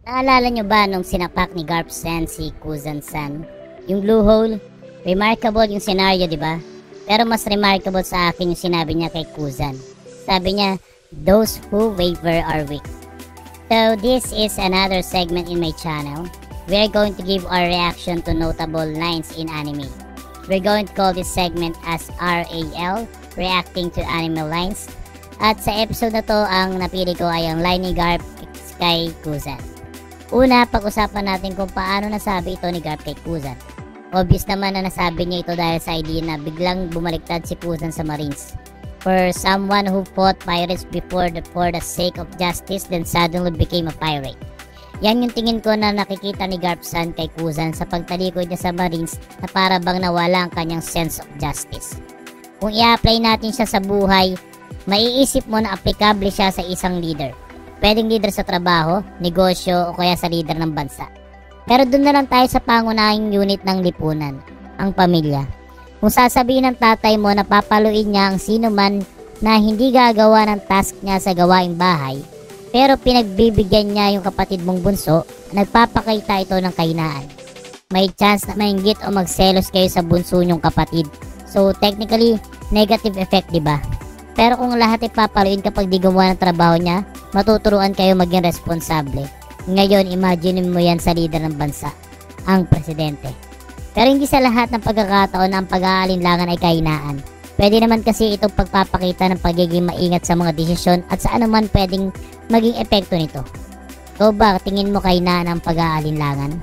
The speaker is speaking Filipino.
Naalala nyo ba nung sinapak ni Garp-san si Kuzan-san? Yung blue hole? Remarkable yung scenario, di ba? Pero mas remarkable sa akin yung sinabi niya kay Kuzan. Sabi niya, "Those who waver are weak." So this is another segment in my channel. We're going to give our reaction to notable lines in anime. We're going to call this segment as RAL, Reacting to Anime Lines. At sa episode na to, ang napili ko ay ang line ni Garp kay Kuzan. Una, pag-usapan natin kung paano nasabi ito ni Garp kay Kuzan. Obvious naman na nasabi niya ito dahil sa idea na biglang bumaliktad si Kuzan sa Marines. For someone who fought pirates before for the sake of justice then suddenly became a pirate. Yan yung tingin ko na nakikita ni Garp-san kay Kuzan sa pagtalikod niya sa Marines na para bang nawala ang kanyang sense of justice. Kung i-apply natin siya sa buhay, maiisip mo na aplikable siya sa isang leader. Pwedeng leader sa trabaho, negosyo o kaya sa leader ng bansa. Pero doon na lang tayo sa pangunahing unit ng lipunan, ang pamilya. Kung sasabihin ng tatay mo na papaluin niya ang sino man na hindi gagawa ng task niya sa gawaing bahay, pero pinagbibigyan niya yung kapatid mong bunso, nagpapakita ito ng kahinaan. May chance na mainggit o magselos kayo sa bunso nyong kapatid. So technically, negative effect, diba? Pero kung lahat ipapaluin kapag di gumawa ng trabaho niya, matuturuan kayo maging responsable. Ngayon, imagine mo yan sa leader ng bansa, ang presidente. Pero hindi sa lahat ng pagkakataon na ang pag-aalinlangan ay kahinaan. Pwede naman kasi itong pagpapakita ng pagiging maingat sa mga desisyon at sa anuman pwedeng maging epekto nito. Ikaw ba, tingin mo kahinaan ang pag-aalinlangan?